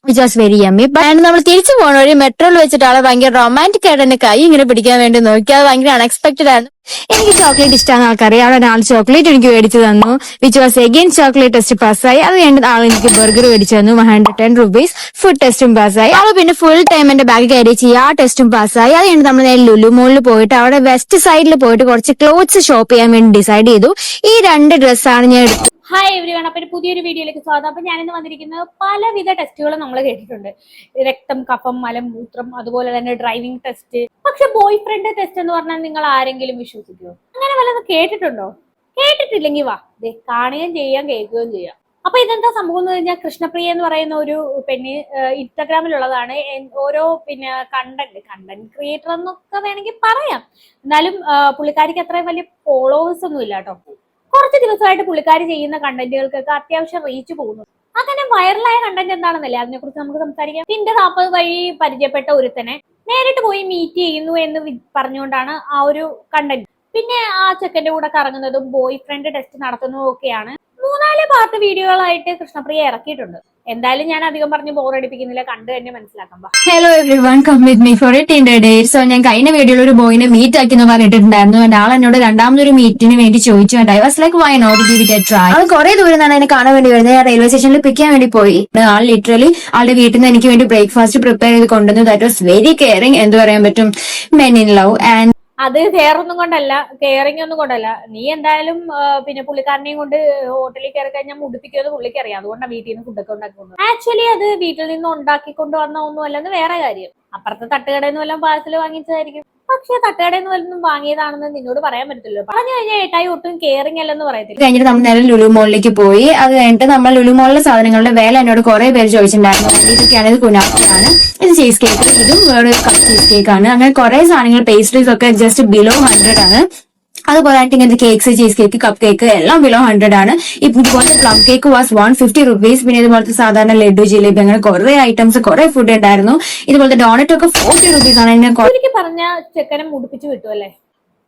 which was very yummy. And നമ്മൾ തിരിച്ചു പോണ വഴി മെട്രോയിൽ വെച്ചിട്ട് ആളെ ഭയങ്കര റൊമാൻറ്റിക് ആയിട്ട് എന്റെ കൈ ഇങ്ങനെ പിടിക്കാൻ വേണ്ടി നോക്കി. അത് ഭയങ്കര അൺഎക്സ്പെക്ടഡ് ആയിരുന്നു. എനിക്ക് ചോക്ലേറ്റ് ഇഷ്ടമാണ് ആൾക്കറിയാം. അവിടെ ആൾ ചോക്ലേറ്റ് എനിക്ക് മേടിച്ചു തന്നു, which was again chocolate test പാസ്സായി. അത് കഴിഞ്ഞിട്ട് ആൾ എനിക്ക് ബർഗർ മേടിച്ചു തന്നു, 110 rupees. ഫുഡ് ടെസ്റ്റും പാസ്സായി. ആൾ പിന്നെ ഫുൾ ടൈം എന്റെ ബാഗ് കയറി ചെയ്യും, ആ ടെസ്റ്റും പാസ്സായി. അത് കഴിഞ്ഞിട്ട് നമ്മൾ നേരെ ലുലു മോളിൽ പോയിട്ട് അവിടെ വെസ്റ്റ് സൈഡിൽ പോയിട്ട് കുറച്ച് ക്ലോത്ത്സ് ഷോപ്പ് ചെയ്യാൻ വേണ്ടി ഡിസൈഡ് ചെയ്തു. ഈ 2 ഡ്രസ്സാണ് ഞാൻ എടുത്തത്. ഹായ് എവരിവൺ, അപ്പൊ പുതിയൊരു വീഡിയോയിലേക്ക് സ്വാഗതം. അപ്പൊ ഞാനിന്ന് വന്നിരിക്കുന്നത് പലവിധ ടെസ്റ്റുകൾ നമ്മൾ കേട്ടിട്ടുണ്ട്. രക്തം, കഫം, മലം, മൂത്രം, അതുപോലെ തന്നെ ഡ്രൈവിംഗ് ടെസ്റ്റ്. പക്ഷെ ബോയ് ഫ്രണ്ട് ടെസ്റ്റ് എന്ന് പറഞ്ഞാൽ നിങ്ങൾ ആരെങ്കിലും വിശ്വസിക്കുമോ? അങ്ങനെ വല്ലതും കേട്ടിട്ടുണ്ടോ? കേട്ടിട്ടില്ലെങ്കിൽ വാ കാണുകയും ചെയ്യാം, കേൾക്കുകയും ചെയ്യാം. അപ്പൊ ഇതെന്താ സംഭവം എന്ന് കഴിഞ്ഞാൽ, കൃഷ്ണപ്രിയ എന്ന് പറയുന്ന ഒരു പെണ്ണ് ഇൻസ്റ്റാഗ്രാമിലുള്ളതാണ്. ഓരോ കണ്ടന്റ് ക്രിയേറ്റർ എന്നൊക്കെ വേണമെങ്കിൽ പറയാം. എന്നാലും പുള്ളിക്കാരിക്ക് അത്രയും വലിയ ഫോളോവേഴ്സ് ഒന്നും ഇല്ല കേട്ടോ. കുറച്ച് ദിവസമായിട്ട് പുള്ളിക്കാരി ചെയ്യുന്ന കണ്ടന്റുകൾക്കൊക്കെ അത്യാവശ്യം റീച്ച് പോകുന്നു. അങ്ങനെ വൈറലായ കണ്ടന്റ് എന്താണെന്നല്ലേ, അതിനെ കുറിച്ച് നമുക്ക് സംസാരിക്കാം. ടിൻഡർ ആപ്പ് വഴി പരിചയപ്പെട്ട ഒരുത്തനെ നേരിട്ട് പോയി മീറ്റ് ചെയ്യുന്നു എന്ന് പറഞ്ഞുകൊണ്ടാണ് ആ ഒരു കണ്ടന്റ്. പിന്നെ ആ ചെക്കന്റെ കൂടെ കറങ്ങുന്നതും ബോയ് ഫ്രണ്ട് ടെസ്റ്റ് നടത്തുന്നതും ഒക്കെയാണ് 3-4 പാർട്ട് വീഡിയോകളായിട്ട് കൃഷ്ണപ്രിയ ഇറക്കിയിട്ടുണ്ട്. എന്തായാലും ഞാൻ അധികം പറഞ്ഞ് ബോറടിപ്പിക്കുന്നില്ല, കണ്ടു തന്നെ മനസ്സിലാക്കാം. Hello everyone, come with me for a Tinder date. So ഞാൻ കഴിഞ്ഞ വീഡിയോയിൽ ഒരു ബോയിനെ മീറ്റ് ആക്കിയെന്ന് പറഞ്ഞിട്ടുണ്ടായിരുന്നു. എന്റെ ആൾ എന്നോട് രണ്ടാമതൊരു മീറ്റിന് വേണ്ടി ചോദിച്ചു. And I was like why not give it a try. അത് കുറെ ദൂരം നിന്നാണ് എന്നെ കാണാൻ വേണ്ടി വരുന്നത്. ഞാൻ റെയിൽവേ സ്റ്റേഷനിൽ പിക്ക് ചെയ്യാൻ വേണ്ടി പോയി. ആൾ ലിറ്ററലി ആളുടെ വീട്ടിൽ നിന്ന് എനിക്ക് വേണ്ടി ബ്രേക്ക്ഫാസ്റ്റ് പ്രിപ്പയർ ചെയ്ത് കൊണ്ടുവന്നു. That was very caring. എന്ത് പറയാൻ പറ്റും, മെൻ ഇൻ ലവ്. ആൻഡ് അത് കെയറൊന്നും കൊണ്ടല്ല, കെയറിംഗ് ഒന്നും കൊണ്ടല്ല. നീ എന്തായാലും പിന്നെ പുള്ളിക്കാരനെയും കൊണ്ട് ഹോട്ടലിൽ കയറി കഴിഞ്ഞാൽ മുടിപ്പിക്കുമെന്ന് പുള്ളിക്ക് അറിയാം. അതുകൊണ്ടാണ് വീട്ടിൽ നിന്ന് ഫുഡൊക്കെ ഉണ്ടാക്കുന്നത്. ആക്ച്വലി അത് വീട്ടിൽ നിന്ന് ഉണ്ടാക്കിക്കൊണ്ട് വന്ന ഒന്നുമല്ലെന്ന് വേറെ കാര്യം. അപ്പുറത്തെ തട്ടുകടയിൽ നിന്ന് വല്ലതും പാർസൽ വാങ്ങിച്ചതായിരിക്കും. പക്ഷെ തട്ടുകടയിൽ നിന്ന് വല്ലതും വാങ്ങിയതാണെന്ന് നിന്നോട് പറയാൻ പറ്റില്ലല്ലോ. പറഞ്ഞു കഴിഞ്ഞാൽ ഏട്ടായി ഒട്ടും കെയറിംഗ് അല്ലെന്ന് പറയത്തില്ല. കഴിഞ്ഞിട്ട് നമ്മൾ നേരെ ലുലു മോളിലേക്ക് പോയി. അത് കഴിഞ്ഞിട്ട് നമ്മൾ ലുലു മോളിലെ സാധനങ്ങളുടെ വില എന്നോട് കുറെ പേര് ചോദിച്ചിട്ടുണ്ടായിരുന്നു. ഇതൊക്കെയാണ്, ഇത് കുനാഫയാണ്, ഇത് ചീസ് കേക്ക്, ഇതും വേറെ കപ്പ് ചീസ് കേക്ക് ആണ്. അങ്ങനെ കുറെ സാധനങ്ങൾ, പേസ്ട്രീസ് ഒക്കെ ജസ്റ്റ് ബിലോ 100 ആണ്. അതുപോലെ ഇങ്ങനത്തെ cakes, cheese cake, cup cake എല്ലാം ബിലോ 100 ആണ്. ഇതുപോലത്തെ പ്ലം കേക്ക് വാസ് 150 rupees. പിന്നെ ഇതുപോലത്തെ സാധാരണ ലഡു, ജിലേബി, അങ്ങനെ കുറെ ഐറ്റംസ്, കുറെ ഫുഡ് ഉണ്ടായിരുന്നു. ഇതുപോലത്തെ ഡോണറ്റ് ഒക്കെ 40 rupees ആണ്. എനിക്ക് പറഞ്ഞ ചെക്കനെ മുടിപ്പിച്ചു കിട്ടും അല്ലേ?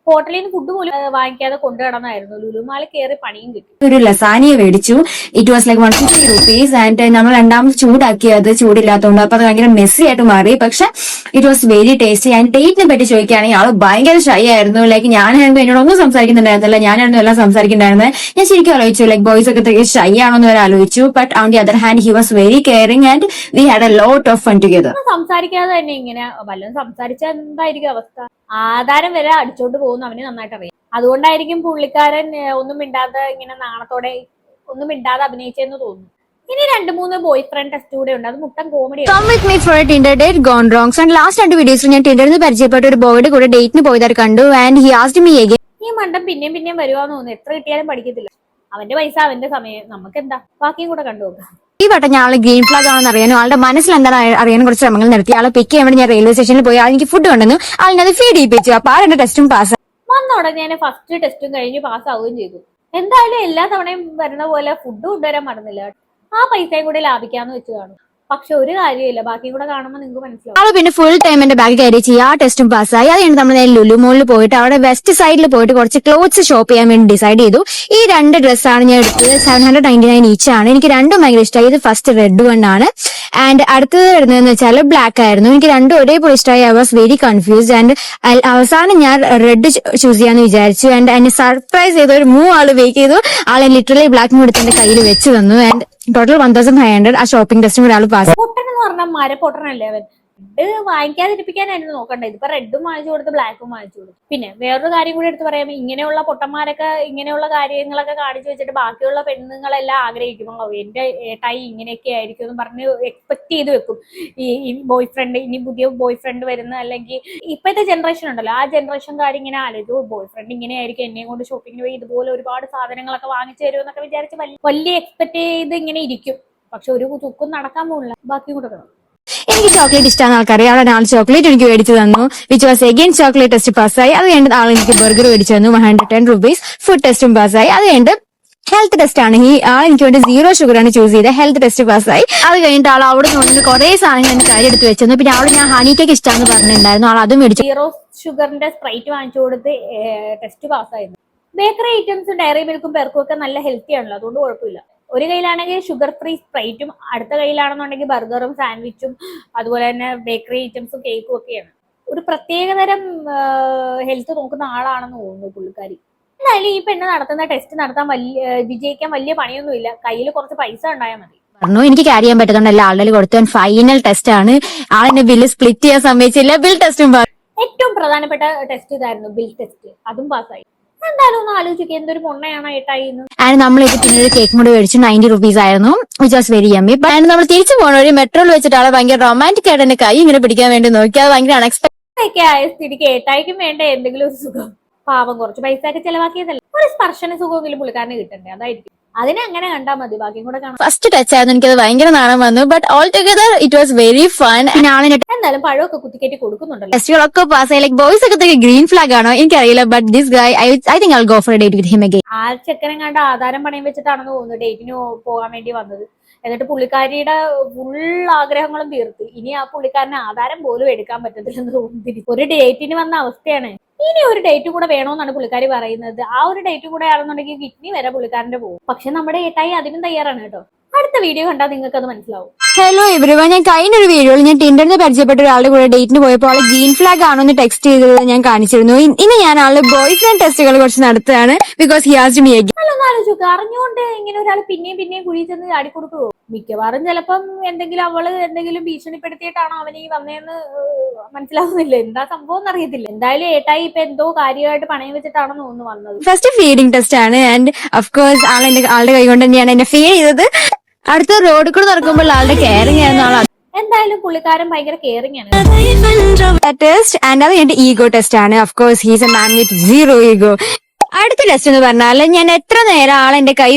ഹോട്ടലിൽ നിന്ന് ഫുഡ് പോലും വാങ്ങിക്കാതെ കൊണ്ടു കിടന്നായിരുന്നു. ലുലുമാളിൽ കയറി പണിയും കിട്ടി. ഒരു ലസാനിയ മേടിച്ചു. It was like 150 rupees. And നമ്മൾ രണ്ടാമത് ചൂടാക്കി, അത് ചൂടില്ലാത്തതുകൊണ്ട് അപ്പൊ അത് ഭയങ്കര മെസ്സി ആയിട്ട് മാറി. പക്ഷെ it was very tasty. And ഡേറ്റിനെ പറ്റി ചോദിക്കുകയാണെങ്കിൽ ആള് ഭയങ്കര ഷൈ ആയിരുന്നു. ലൈക്ക് ഞാനായിരുന്നു എന്നോടൊന്നും സംസാരിക്കുന്നുണ്ടായിരുന്നില്ല, ഞാനായിരുന്നു എല്ലാം സംസാരിക്കുന്നുണ്ടായിരുന്നത്. ഞാൻ ശരിക്കും ആലോചിച്ചു ലൈക്ക് ബോയ്സ് ഒക്കെ ഷൈ ആണോന്ന് വരെ ആലോചിച്ചു. But on the other hand he was very caring and we had a lot of fun together. സംസാരിക്കാതെ തന്നെ ഇങ്ങനെ വല്ലതും സംസാരിച്ചാൽ എന്തായിരിക്കും അവസ്ഥ? ആധാരം വരെ അടിച്ചോണ്ട് പോകുന്നു അവന് നന്നായിട്ട് അറിയാം. അതുകൊണ്ടായിരിക്കും പുള്ളിക്കാരൻ ഒന്നും മിണ്ടാതെ ഇങ്ങനെ നാണത്തോടെ ഒന്നും മിണ്ടാതെ അഭിനയിച്ചെന്ന് തോന്നുന്നു. ഇനി 2-3 ബോയ് ഫ്രണ്ട് ടെസ്റ്റ് കൂടെ ഉണ്ട്. അത് മുട്ടൻ comedy. Come with me for a Tinder date gone wrong. So last 2 വീഡിയോസിൽ ഞാൻ ടിൻഡറിൽ നിന്ന് പരിചയപ്പെട്ട ഒരു ബോയുടെ കൂടെ ഡേറ്റിന് പോയതായി കണ്ടു. And he asked me again. ഈ മണ്ടം പിന്നെയും വരുവാന്ന് തോന്നുന്നു. എത്ര കിട്ടിയാലും പഠിക്കത്തില്ല. അവന്റെ പൈസ അവന്റെ സമയം, നമുക്ക് എന്താ? ബാക്കിയും കൂടെ കണ്ടുപോകാം. ഈ വട്ടം ഞാൻ ആളെ ഗ്രീൻ ഫ്ലാഗ് ആണെന്ന് അറിയാനും ആളുടെ മനസ്സിൽ എന്താണ് അറിയാനും കുറച്ച് ശ്രമങ്ങൾ നടത്തി. ആളെ പിക്ക് ചെയ്യാൻ വേണ്ടി ഞാൻ റെയിൽവേ സ്റ്റേഷനിൽ പോയി. ആൾ എനിക്ക് ഫുഡ് കൊണ്ടുവന്നു. ആളിനെ അത് ഫീഡ് ചെയ്യിപ്പിച്ചു. അപ്പൊ ആ 2 ടെസ്റ്റും പാസ്. വന്ന ഉടനെ ഞാൻ ഫസ്റ്റ് ടെസ്റ്റും കഴിഞ്ഞ് പാസ്സാവുകയും ചെയ്തു. എന്തായാലും എല്ലാ തവണയും വരുന്ന പോലെ ഫുഡ് കൊണ്ടുവരാൻ മറന്നില്ല. ആ പൈസയും കൂടി ലാഭിക്കാന്ന് വെച്ച് കാണും. പക്ഷെ ഒരു കാര്യമില്ല, ബാക്കിയും കൂടെ കാണുമ്പോൾ നിങ്ങൾക്ക് മനസ്സിലാവും. ആള് പിന്നെ ഫുൾ ടൈം എന്റെ ബാഗ് കയറി ചെയ്യും, ആ ടെസ്റ്റും പാസ്സായി. അത് കഴിഞ്ഞിട്ട് നമ്മൾ നേരെ ലുലു മോളിൽ പോയിട്ട് അവിടെ വെസ്റ്റ് സൈഡിൽ പോയിട്ട് കുറച്ച് ക്ലോത്ത്സ് ഷോപ്പ് ചെയ്യാൻ വേണ്ടി ഡിസൈഡ് ചെയ്തു. ഈ 2 ഡ്രസ്സാണ് ഞാൻ എടുത്തത്. 799 ഈച്ച് ആണ്. എനിക്ക് രണ്ടും ഭയങ്കര ഇഷ്ടമായി. ഇത് ഫസ്റ്റ് റെഡ് വൺ ആണ്. ആൻഡ് അടുത്തത് വരുന്നതെന്ന് വെച്ചാൽ ബ്ലാക്ക് ആയിരുന്നു. എനിക്ക് രണ്ടും ഒരേപോലെ ഇഷ്ടമായി. I was very confused. And അവസാനം ഞാൻ റെഡ് ചൂസ് ചെയ്യാന്ന് വിചാരിച്ചു. ആൻഡ് എന്നെ സർപ്രൈസ് ചെയ്ത് ഒരു 3 ആള് വെയിറ്റ് ചെയ്തു. ആളെ ലിറ്ററലി ബ്ലാക്ക് എടുത്ത് എന്റെ കയ്യിൽ വെച്ച് തന്നു. ആൻഡ് ടോട്ടൽ 1500 ആ ഷോപ്പിംഗ് ടെസ്റ്റും ഒരാൾ പാസ്. പൊട്ടൻ എന്ന് പറഞ്ഞാൽ മരപ്പൊട്ടനല്ലേ അവൻ. റെഡ് വാങ്ങിക്കാതിരിപ്പിക്കാനായിരുന്നു നോക്കണ്ടത്. ഇതിപ്പോ റെഡും വാങ്ങിച്ചു കൊടുത്ത് ബ്ലാക്കും വാങ്ങിച്ചു കൊടുത്തു. പിന്നെ വേറൊരു കാര്യം കൂടി എടുത്ത് പറയാം. ഇങ്ങനെയുള്ള പൊട്ടന്മാരൊക്കെ ഇങ്ങനെയുള്ള കാര്യങ്ങളൊക്കെ കാണിച്ചു വെച്ചിട്ട് ബാക്കിയുള്ള പെണ്ണുങ്ങളെല്ലാം ആഗ്രഹിക്കും എന്റെ ഏട്ടായി ഇങ്ങനെയൊക്കെ ആയിരിക്കും എന്ന് പറഞ്ഞ് എക്സ്പെക്ട് ചെയ്ത് വെക്കും. ഈ ബോയ് ഫ്രണ്ട്, ഇനി പുതിയ ബോയ് ഫ്രണ്ട് വരുന്ന, അല്ലെങ്കിൽ ഇപ്പോഴത്തെ ജനറേഷൻ ഉണ്ടല്ലോ, ആ ജനറേഷൻകാർ ഇങ്ങനെ ആലോചിച്ചു ബോയ് ഫ്രണ്ട് ഇങ്ങനെ ആയിരിക്കും, എന്നെയും കൊണ്ട് ഷോപ്പിങ്ങിന് പോയി ഇതുപോലെ ഒരുപാട് സാധനങ്ങളൊക്കെ വാങ്ങിച്ചു തരുമെന്നൊക്കെ വിചാരിച്ച് വലിയ എക്സ്പെക്ട് ചെയ്ത് ഇങ്ങനെ ഇരിക്കും. പക്ഷെ ഒരു ചുക്കും നടക്കാൻ പോകില്ല. ബാക്കി കൂടെ കാണും. എനിക്ക് ചോക്ലേറ്റ് ഇഷ്ടമാണ് ആൾക്കറിയാം. അവിടെ ആൾ ചോക്ലേറ്റ് എനിക്ക് മേടിച്ചു തന്നു, which was again chocolate test പാസ്സായി. അത് കഴിഞ്ഞിട്ട് ആൾ എനിക്ക് ബർഗർ മേടിച്ചു തന്നു, 110 rupees. ഫുഡ് ടെസ്റ്റും പാസ്സായി. അത് കഴിഞ്ഞിട്ട് ഹെൽത്ത് ടെസ്റ്റ് ആണ്. ഈ ആൾ എനിക്ക് വേണ്ടി 0 sugar ആണ് ചൂസ് ചെയ്തത്. ഹെൽത്ത് ടെസ്റ്റ് പാസ്സായി. അത് കഴിഞ്ഞിട്ട് ആൾ അവിടെ നിന്ന് കുറെ സാധനങ്ങൾ എനിക്ക് കാര്യം എടുത്ത് വെച്ചു. പിന്നെ അവിടെ ഞാൻ ഹണി കേക്ക് ഇഷ്ടമാണെന്ന് പറഞ്ഞിട്ടുണ്ടായിരുന്നു. ആൾ അതും മേടിച്ചു. 0 sugarന്റെ സ്പ്രൈറ്റ് വാങ്ങിച്ചു കൊടുത്ത് ടെസ്റ്റ് പാസ്സായിരുന്നു. ബേക്കറി ഐറ്റംസ്, ഡയറി മിൽക്കും പെർക്കും ഒക്കെ നല്ല ഹെൽത്തി ആണല്ലോ, അതുകൊണ്ട് കുഴപ്പമില്ല. ഒരു കയ്യിലാണെങ്കിൽ ഷുഗർ ഫ്രീ സ്പ്രൈറ്റും അടുത്ത കയ്യിലാണെന്നുണ്ടെങ്കിൽ ബർഗറും സാൻഡ്വിച്ചും അതുപോലെ തന്നെ ബേക്കറി ഐറ്റംസും കേക്കും ഒക്കെയാണ്. ഒരു പ്രത്യേകതരം ഹെൽത്ത് നോക്കുന്ന ആളാണെന്ന് തോന്നുന്നു പുള്ളിക്കാരി. എന്തായാലും ഈ പെണ്ണ് നടത്തുന്ന ടെസ്റ്റ് നടത്താൻ വിജയിക്കാൻ വലിയ പണിയൊന്നുമില്ല, കയ്യിൽ കുറച്ച് പൈസ ഉണ്ടായാൽ മതി. പറഞ്ഞു എനിക്ക് ക്യാരി ചെയ്യാൻ പറ്റുന്നുണ്ട്, എല്ലാ ആളുകൾ കൊടുത്തു. ഫൈനൽ ടെസ്റ്റ് ആണ്. ആളെന്നെ ബില്ല് സ്പ്ലിറ്റ് ചെയ്യാൻ സമ്മതിച്ചില്ല, ബിൽ ടെസ്റ്റും ഏറ്റവും പ്രധാനപ്പെട്ട ടെസ്റ്റ് ഇതായിരുന്നു, ബിൽ ടെസ്റ്റ്. അതും പാസ്സായി. എന്തായാലും ഒന്ന് ആലോചിക്കുക, എന്തൊരു പൊണ്ണയാണ് ഏട്ടായി. ആൻഡ് നമ്മളിത് പിന്നെ ഒരു കേക്ക് മുടി മേടിച്ചു, 90 rupees ആയിരുന്നു, which was very yummy. And നമ്മൾ തിരിച്ചു പോകണ ഒരു മെട്രോയിൽ വെച്ചിട്ട് ആളെ ഭയങ്കര റൊമാൻറ്റിക് ആയിട്ട് എന്റെ കൈ ഇങ്ങനെ പിടിക്കാൻ വേണ്ടി നോക്കി. അത് ഭയങ്കര അൺഎക്സ്പെക്ടഡ് ഒക്കെ ആയ സ്ഥിതിക്ക് ഏട്ടായിക്കും വേണ്ട എന്തെങ്കിലും ഒരു സുഖം. പാവം കുറച്ച് പൈസ ഒക്കെ ചെലവാക്കിയതല്ല, ഒരു സ്പർശന സുഖമെങ്കിലും പുള്ളിക്കാരന് കിട്ടണ്ടേ, അതായിരിക്കും. അതിനെ അങ്ങനെ കണ്ടാൽ മതി, ബാക്കിയും കൂടെ കാണാം. ഫസ്റ്റ് ടച്ച് ആയിരുന്നു, എനിക്കത് ഭയങ്കര നാണം വന്നു. But all together it was very fun. എന്തായാലും പഴമൊക്കെ കുത്തിക്കേറ്റി കൊടുക്കുന്നുണ്ടല്ലോ. ടെസ്റ്റുകളൊക്കെ പാസ്സായി. ലൈക് ബോയ്സ് ഒക്കെ ഗ്രീൻ ഫ്ലാഗ് ആണോ എനിക്കറിയില്ല, but this guy I think I will go for A date with him again. ആ ചെക്കനെ കണ്ട ആധാരം പണയം വെച്ചിട്ടാണെന്ന് തോന്നുന്നു ഡേറ്റിന് പോകാൻ വേണ്ടി വന്നത്. എന്നിട്ട് പുള്ളിക്കാരിയുടെ ഫുൾ ആഗ്രഹങ്ങളും തീർത്ത്. ഇനി ആ പുള്ളിക്കാരന് ആധാരം പോലും എടുക്കാൻ പറ്റത്തില്ലെന്ന് തോന്നുന്നു. ഒരു ഡേറ്റിന് വന്ന അവസ്ഥയാണ്. ഇനി ഒരു ഡേറ്റ് കൂടെ വേണമെന്നാണ് പുള്ളിക്കാരി പറയുന്നത്. ആ ഒരു ഡേറ്റ് കൂടെ ആണെന്നുണ്ടെങ്കിൽ കിഡ്നി വരെ പുള്ളിക്കാരന്റെ പോകും. പക്ഷെ നമ്മുടെ ഏട്ടായി അതിനും തയ്യാറാണ് കേട്ടോ. അടുത്ത വീഡിയോ കണ്ടാൽ നിങ്ങൾക്ക് അത് മനസ്സിലാവും. ഹലോ എവരിവൺ, ഞാൻ കഴിഞ്ഞ ഒരു വീഡിയോയിൽ ഞാൻ ടിൻഡറിന് പരിചയപ്പെട്ട ഒരാളുടെ കൂടെ ഡേറ്റിന് പോയപ്പോൾ ആള് ഗ്രീൻ ഫ്ലാഗ് ആണോ എന്ന് ടെക്സ്റ്റ് ചെയ്തത് ഞാൻ കാണിച്ചിരുന്നു. ഇന്ന് ഞാൻ ആളുടെ ബോയ് ഫ്രണ്ട് ടെസ്റ്റുകൾ കുറച്ച് നടത്തുകയാണ്, because he asked me again. ആലോചിച്ചു, അറിഞ്ഞുകൊണ്ട് ഇങ്ങനെ ഒരാൾ പിന്നെയും കുഴി ചെന്ന് ചാടിക്കൊടുക്കുവോ? മിക്കവാറും ചിലപ്പം അവള് എന്തെങ്കിലും ഭീഷണിപ്പെടുത്തിയിട്ടാണോ അവന് ഈ വന്നതെന്ന് മനസ്സിലാവുന്നില്ല. എന്താ സംഭവം എന്നറിയത്തില്ല. എന്തായാലും ഏട്ടായി ഇപ്പൊ എന്തോ കാര്യമായിട്ട് പണയം വെച്ചിട്ടാണെന്ന് തോന്നുന്നു വന്നത്. ഫസ്റ്റ് ഫീഡിംഗ് ടെസ്റ്റ് ആണ്. ആൻഡ് ഓഫ് കോഴ്സ് ആളുടെ കൈ കൊണ്ട് തന്നെയാണ് എന്നെ ഫീഡ് ചെയ്തത്. അടുത്ത റോഡിൽ കൂടെ നടക്കുമ്പോൾ ആളുടെ കെയറിംഗ് ആയിരുന്നു ആൾ. എന്തായാലും പുള്ളിക്കാരൻ ഭയങ്കര കെയറിംഗ് ആണ്. ടെസ്റ്റ് ആൻഡ് അത് എന്റെ ഈഗോ ടെസ്റ്റ് ആണ്. Of course he's a man with zero ego. അടുത്ത ടെസ്റ്റ് എന്ന് പറഞ്ഞാൽ ഞാൻ എത്ര നേരം ആളെന്റെ കൈ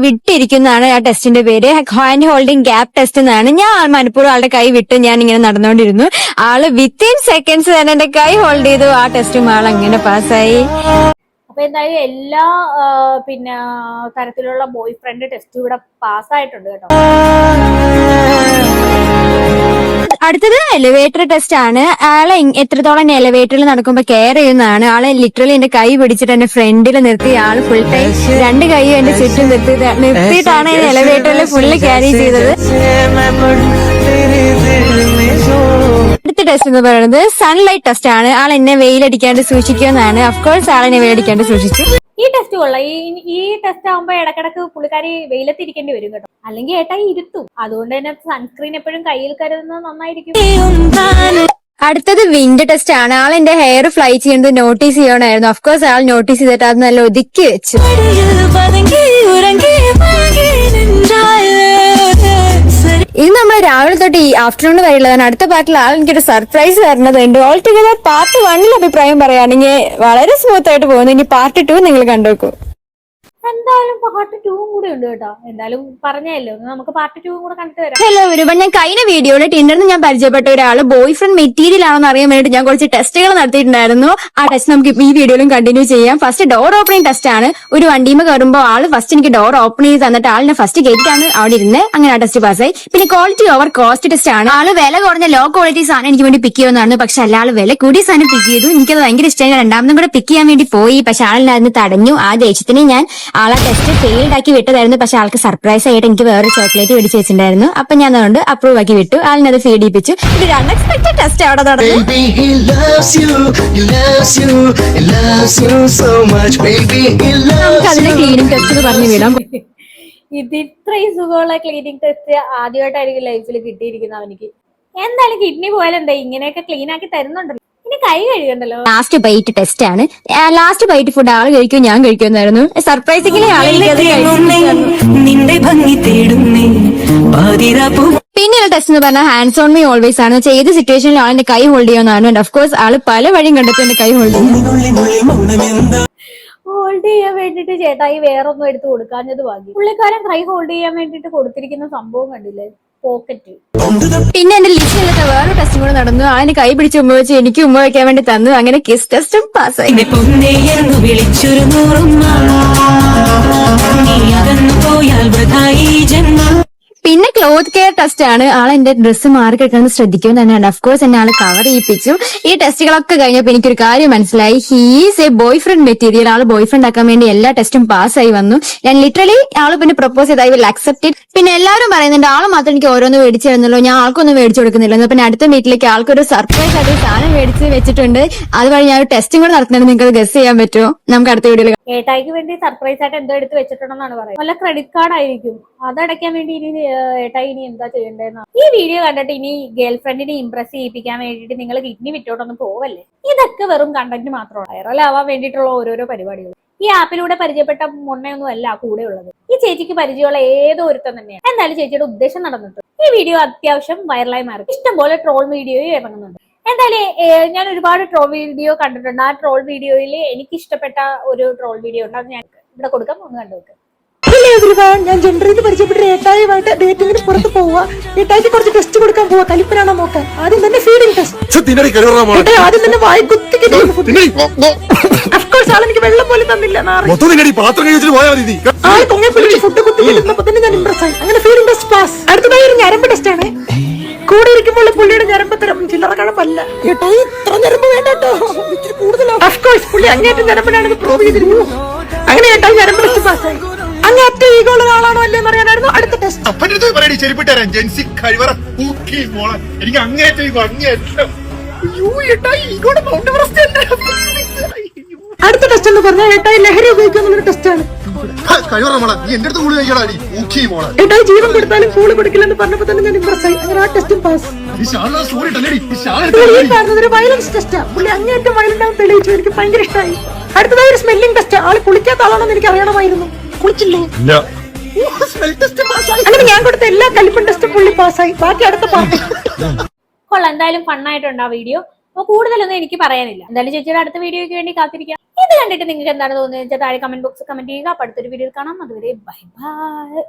വിട്ടിരിക്കുന്നതാണ് ആ ടെസ്റ്റിന്റെ പേര്. ഹാൻഡ് ഹോൾഡിംഗ് ഗ്യാപ്പ് ടെസ്റ്റ് എന്നാണ്. ഞാൻ മനഃപൂർവ്വം ആളുടെ കൈ വിട്ട് ഞാൻ ഇങ്ങനെ നടന്നുകൊണ്ടിരുന്നു. ആള് വിത്തിൻ സെക്കൻഡ്സ് തന്നെ എന്റെ കൈ ഹോൾഡ് ചെയ്തു. ആ ടെസ്റ്റും ആൾ അങ്ങനെ പാസ്സായി. അപ്പൊ എന്തായാലും എല്ലാ തരത്തിലുള്ള ബോയ് ഫ്രണ്ട് ടെസ്റ്റും ഇവിടെ പാസ്സായിട്ടുണ്ട് കേട്ടോ. അടുത്തത് എലിവേറ്റർ ടെസ്റ്റ് ആണ്. ആളെ എത്രത്തോളം എലിവേറ്ററിൽ നടക്കുമ്പോ കെയർ ചെയ്യുന്നതാണ്. ആളെ ലിറ്ററലി എന്റെ കൈ പിടിച്ചിട്ട് എന്റെ ഫ്രണ്ടിൽ നിർത്തി ആള് ഫുൾ ടൈം 2 കൈയും എന്റെ ചുറ്റും നിർത്തിയിട്ടാണ് എലിവേറ്ററിൽ ഫുള്ള് ക്യാരി ചെയ്തത്. അടുത്ത ടെസ്റ്റ് എന്ന് പറയുന്നത് സൺലൈറ്റ് ടെസ്റ്റ് ആണ്. ആൾ എന്നെ വെയിലടിക്കാണ്ട് സൂക്ഷിക്കുമെന്നാണ്. അഫ്കോഴ്സ് ആളെന്നെ വെയിലടിക്കാണ്ട് സൂക്ഷിച്ചു. ഈ ടെസ്റ്റ് കൊള്ളാം. ഈ ടെസ്റ്റ് ആകുമ്പോ ഇടക്കിടക്ക് പുള്ളിക്കാരി വെയിലത്തിരിക്കേണ്ടി വരും കേട്ടോ, അല്ലെങ്കിൽ ഏട്ടായി ഇരുത്തും. അതുകൊണ്ട് തന്നെ സൺസ്ക്രീൻ എപ്പോഴും കയ്യിൽ കരുതുന്നത് നന്നായിരിക്കും. അടുത്തത് വിൻഡ് ടെസ്റ്റ് ആണ്. ആൾ എന്റെ ഹെയർ ഫ്ലൈ ചെയ്യുന്നത് നോട്ടീസ് ചെയ്യണമായിരുന്നു. അഫ്കോഴ്സ് ആൾ നോട്ടീസ് ചെയ്തിട്ട് അത് നല്ല ഒതുക്കി വെച്ചു. ഇത് നമ്മൾ രാവിലെ തൊട്ട് ഈ ആഫ്റ്റർനൂൺ വരെയുള്ളതാണ്. അടുത്ത പാർട്ടിൽ ആൾ എനിക്കൊരു സർപ്രൈസ് തരുന്നതുണ്ട്. ഓൾ ടുഗദർ പാർട്ട് 1 അഭിപ്രായം പറയുകയാണെങ്കിൽ വളരെ സ്മൂത്ത് ആയിട്ട് പോകുന്നു. ഇനി പാർട്ട് 2 നിങ്ങൾ കണ്ടോക്കൂ. എന്തായാലും പാർട്ട് 2 കൂടെ ഉണ്ട് കേട്ടോ. എന്തായാലും പറഞ്ഞല്ലോ, നമുക്ക് പാർട്ട് 2 കൂടെ കണ്ടിട്ട് വരാം. ഹലോ ഒരുപാട്, ഞാൻ കഴിഞ്ഞ വീഡിയോയിൽ ടിൻഡറിന് ഞാൻ പരിചയപ്പെട്ട ഒരാള് ബോയ് ഫ്രണ്ട് മെറ്റീരിയൽ ആണെന്ന് അറിയാൻ വേണ്ടി ഞാൻ കുറച്ച് ടെസ്റ്റുകൾ നടത്തിയിട്ടുണ്ടായിരുന്നു. ആ ടെസ്റ്റ് നമുക്ക് ഈ വീഡിയോയിലും കണ്ടിന്യൂ ചെയ്യാം. ഫസ്റ്റ് ഡോർ ഓപ്പണിംഗ് ടെസ്റ്റ് ആണ്. ഒരു വണ്ടിയുമ്പോൾ കയറുമ്പോൾ ആള് ഫസ്റ്റ് എനിക്ക് ഡോർ ഓപ്പൺ ചെയ്ത് തന്നിട്ട് ആളിനെ ഫസ്റ്റ് ഗേറ്റാണ് അവിടെ ഇരുന്ന്. അങ്ങനെ ആ ടെസ്റ്റ് പാസ്സായി. പിന്നെ ക്വാളിറ്റി ഓവർ കോസ്റ്റ് ടെസ്റ്റ് ആണ്. ആള് വില കുറഞ്ഞ ലോ ക്വാളിറ്റി സാധനം എനിക്ക് വേണ്ടി പിക്ക് ചെയ്യുന്നതാണ്. പക്ഷെ അല്ല, ആള് വില കൂടിയ സാധനം പിക്ക് ചെയ്തു. എനിക്കത് ഭയങ്കര ഇഷ്ടമായി. രണ്ടാമതും കൂടെ പിക്ക് ചെയ്യാൻ വേണ്ടി പോയി. പക്ഷെ ആളിനതിന് തടഞ്ഞു. ആ ദേഷ്യത്തിന് ഞാൻ ആളെ ടെസ്റ്റ് ഫെയിൽഡ് ആക്കി വിട്ടതായിരുന്നു. പക്ഷെ ആൾക്ക് സർപ്രൈസ് ആയിട്ട് എനിക്ക് വേറെ ചോക്ലേറ്റ് മേടിച്ച് വെച്ചിട്ടുണ്ടായിരുന്നു. അപ്പൊ ഞാൻ അതുകൊണ്ട് അപ്രൂവ് ആക്കി വിട്ടു. ആളിനത് ഫീഡ് ചെയ്യിപ്പിച്ചു. ഇതൊരു അൺഎക്സ്പെക്ടഡ് ടെസ്റ്റ് അവിടെ നടന്നു. നമുക്ക് അതിന്റെ ക്ലീനിങ് ടെസ്റ്റ് എന്ന് പറഞ്ഞു വിടാം. ഇത് ഇത്രയും സുഖമുള്ള ക്ലീനിങ് ടെസ്റ്റ് ആദ്യമായിട്ടായിരിക്കും ലൈഫിൽ കിട്ടിയിരിക്കുന്നത് അവനിക്ക്. എന്തായാലും കിഡ്നി പോയാലെന്താ, ഇങ്ങനെയൊക്കെ ക്ലീൻ ആക്കി തരുന്നുണ്ടല്ലോ. ഇനി കൈ കഴുകണ്ടല്ലോ. ലാസ്റ്റ് ബൈറ്റ് ടെസ്റ്റ് ആണ്. ലാസ്റ്റ് ബൈറ്റ് ഫുഡ് ആള് കഴിക്കും, ഞാൻ കഴിക്കുമെന്നായിരുന്നു. സർപ്രൈസിംഗിലി പിന്നെയുള്ള ടെസ്റ്റ് എന്ന് പറഞ്ഞാൽ ഹാൻഡ്സ് ഓൺ മീ ഓൾവേസ് ആണ്. ഏത് സിറ്റുവേഷനിലും ആളിന്റെ കൈ ഹോൾഡ് ചെയ്യുന്നതാണ്. ആൻഡ് ഓഫ് കോഴ്സ് ആള് പല വഴിയും കണ്ടെത്തും എന്റെ കൈ ഹോൾഡ് ചെയ്യും. ഹോൾഡ് ചെയ്യാൻ വേണ്ടിട്ട് ചേട്ടായി വേറൊന്നും എടുത്ത് കൊടുക്കാഞ്ഞത് ഭാഗ്യം. പുള്ളിക്കാരൻ കൈ ഹോൾഡ് ചെയ്യാൻ വേണ്ടിട്ട് കൊടുത്തിരിക്കുന്ന സംഭവം കണ്ടില്ലേ, പോക്കറ്റ്. പിന്നെ എന്റെ ലിസ്റ്റിലൊക്കെ വേറെ ടെസ്റ്റും കൂടെ നടന്നു. ആളിന് കൈ പിടിച്ച് ഉമ്മ വെച്ച് എനിക്ക് ഉമ്മ വെക്കാൻ വേണ്ടി തന്നു. അങ്ങനെ കിസ് ടെസ്റ്റും പാസ്സായി. പിന്നെ ക്ലോത്ത് കെയർ ടെസ്റ്റ് ആണ്. ആൾ എന്റെ ഡ്രസ്സ് മാറി കിടക്കുന്നത് ശ്രദ്ധിക്കും തന്നെയാണ്. അഫ്കോഴ്സ് എന്നെ ആള് കവർ ചെയ്യിപ്പിച്ചു. ഈ ടെസ്റ്റുകളൊക്കെ കഴിഞ്ഞപ്പോൾ എനിക്കൊരു കാര്യം മനസ്സിലായി. He's A boy friend material. ആള് ബോയ് ഫ്രണ്ട് ആക്കാൻ വേണ്ടി എല്ലാ ടെസ്റ്റും പാസ്സായി വന്നു. ഞാൻ ലിറ്ററലി ആള് പിന്നെ പ്രപ്പോസ് ചെയ്ത് ഐ വിൽ അക്സെപ്റ്റ് ഇറ്റ്. പിന്നെ എല്ലാവരും പറയുന്നുണ്ട് ആള് മാത്രം എനിക്ക് ഓരോന്ന് മേടിച്ചു തരുന്നല്ലോ, ഞാൻ ആൾക്കൊന്നും മേടിച്ചു കൊടുക്കുന്നില്ല. പിന്നെ അടുത്ത മീറ്റിലേക്ക് ആൾക്കൊരു സർപ്രൈസ് ആയിട്ട് ഒരു സാധനം മേടിച്ച് വെച്ചിട്ടുണ്ട്. അതുവഴി ഞാൻ ഒരു ടെസ്റ്റും കൂടെ നടത്തുന്നുണ്ട്. നിങ്ങൾക്ക് ഗസ് ചെയ്യാൻ പറ്റുമോ? നമുക്ക് അടുത്ത വീഡിയോയിൽ ഏട്ടായിക്ക് വേണ്ടി സർപ്രൈസ് ആയിട്ട് എന്തോ എടുത്ത് വെച്ചിട്ടുണ്ടെന്നാണ് പറയുന്നത്. വല്ല ക്രെഡിറ്റ് കാർഡ് ആയിരിക്കും. അതടയ്ക്കാൻ വേണ്ടി ഇനി ഏട്ടായി ഇനി എന്താ ചെയ്യേണ്ടതെന്നാ. ഈ വീഡിയോ കണ്ടിട്ട് ഇനി ഗേൾ ഫ്രണ്ടിനെ ഇംപ്രസ് ചെയ്യിപ്പിക്കാൻ വേണ്ടിയിട്ട് നിങ്ങൾ കിഡ്നി വിറ്റോട്ടൊന്നും പോവല്ലേ. ഇതൊക്കെ വെറും കണ്ടന്റ് മാത്രമാണ്. വൈറലാവാൻ വേണ്ടിയിട്ടുള്ള ഓരോരോ പരിപാടികൾ. ഈ ആപ്പിലൂടെ പരിചയപ്പെട്ട മുണ്ണയൊന്നും അല്ല കൂടെ ഉള്ളത്. ഈ ചേച്ചിക്ക് പരിചയമുള്ള ഏതോ ഒരുത്തം തന്നെയാണ്. എന്തായാലും ചേച്ചിയുടെ ഉദ്ദേശം നടന്നിട്ടുണ്ട്. ഈ വീഡിയോ അത്യാവശ്യം വൈറലായി മാറി. ഇഷ്ടംപോലെ ട്രോൾ വീഡിയോയും ഇറങ്ങുന്നുണ്ട്. എന്തായാലും ഞാൻ ഒരുപാട് ട്രോൾ വീഡിയോ കണ്ടിട്ടുണ്ട്. ആ ട്രോൾ വീഡിയോയിൽ എനിക്ക് ഇഷ്ടപ്പെട്ട ഒരു ട്രോൾ വീഡിയോ ഉണ്ട്. അത് ഞാൻ ഇവിടെ കൊടുക്കാം, ഒന്ന് കണ്ടു നോക്കാം. ഞാൻ ജെൻഡറിന്ന് പരിചയപ്പെട്ട ഏട്ടായുമായിട്ട് ഡേറ്റിങ്ങിന് പുറത്ത് പോവുക. ഏട്ടായിക്ക് കുറച്ച് ടെസ്റ്റ് കൊടുക്കാൻ പോവാ. കലിപ്പനാണോ നോക്കാൻ. ആദ്യം തന്നെ ഫീഡിംഗ് ടെസ്റ്റ്. ആദ്യം തന്നെ വായി കുത്തിക്ക് ആളെനിക്ക് വെള്ളം പോലും തന്നില്ല. ആള് കൊങ്ങെ പിടിച്ച് ഫുഡ് കുത്തിക്കുന്നപ്പോ തന്നെ ഞാൻ ഇംപ്രസ് ആയി. അങ്ങനെ ഫീഡിംഗ് ടെസ്റ്റ് പാസ്. അടുത്തതായി ഒരു ഞരമ്പ് ടെസ്റ്റ് ആണ്. കൂടെ ഇരിക്കുമ്പോൾ പുള്ളിയുടെ ഞരമ്പ് തരം ചില്ലറ കഴപ്പല്ല. ഏട്ടായി ഇത്ര ഞരമ്പ് വേണ്ടോ, ഇച്ചിരി കൂടുതലാണ്. അഫ്കോഴ്സ് പുള്ളി അങ്ങേറ്റം ഞരമ്പിനാണെന്ന് പ്രൂവ് ചെയ്തിരുന്നു. അങ്ങനെ ഏട്ടായി ഞരമ്പ് ടെസ്റ്റ് പാസ്സായി. അങ്ങേറ്റ ഈഗോള് ആളാണോ അല്ലേ എന്ന് അറിയാനായിരുന്നു അടുത്ത ടെസ്റ്റ്. എനിക്ക് അങ്ങേറ്റം അടുത്ത ടെസ്റ്റ് എന്ന് പറഞ്ഞാൽ ഏട്ടായി ലഹരി ഉപയോഗിക്കുന്ന ടെസ്റ്റ് ആണ്. ഏട്ടായി ജീവൻ കൊടുത്താലും കൂള് കൊടുക്കില്ലെന്ന് പറഞ്ഞപ്പോ തന്നെ ഞാൻ ഇംപ്രസ് ആയി. അങ്ങനെ ആ ടെസ്റ്റും പാസ്. ഒരു വയലൻസ് ടെസ്റ്റാ. പുള്ളി അങ്ങേറ്റം വയലന്റ് ആവും തെളിയിച്ചു. എനിക്ക് ഭയങ്കര ഇഷ്ടമായി. അടുത്തതായി ഒരു സ്മെല്ലിംഗ് ടെസ്റ്റ്. ആള് കുളിക്കാത്ത ആളാണെന്ന് എനിക്ക് അറിയണമായിരുന്നു. കുളിച്ചില്ലേ? അങ്ങനെ ഞാൻ കൊടുത്ത എല്ലാ കലിപ്പൻ ടെസ്റ്റും പുള്ളി പാസ്സായി. ബാക്കി അടുത്ത പാർട്ട്. കൊള്ളാം, എന്തായാലും ഫണ്ണായിട്ടുണ്ട് ആ വീഡിയോ. അപ്പൊ കൂടുതലൊന്നും എനിക്ക് പറയാനില്ല. എന്തായാലും ചേച്ചിയുടെ അടുത്ത വീഡിയോയ്ക്ക് വേണ്ടി കാത്തിരിക്കാം. ഇത് കണ്ടിട്ട് നിങ്ങൾക്ക് എന്താണ് തോന്നുന്നത് വെച്ചാൽ താഴെ കമന്റ് ബോക്സ് കമന്റ് ചെയ്യുക. അപ്പൊ അടുത്തൊരു വീഡിയോയിൽ കാണാം. അതുവരെ ബൈ ബൈ.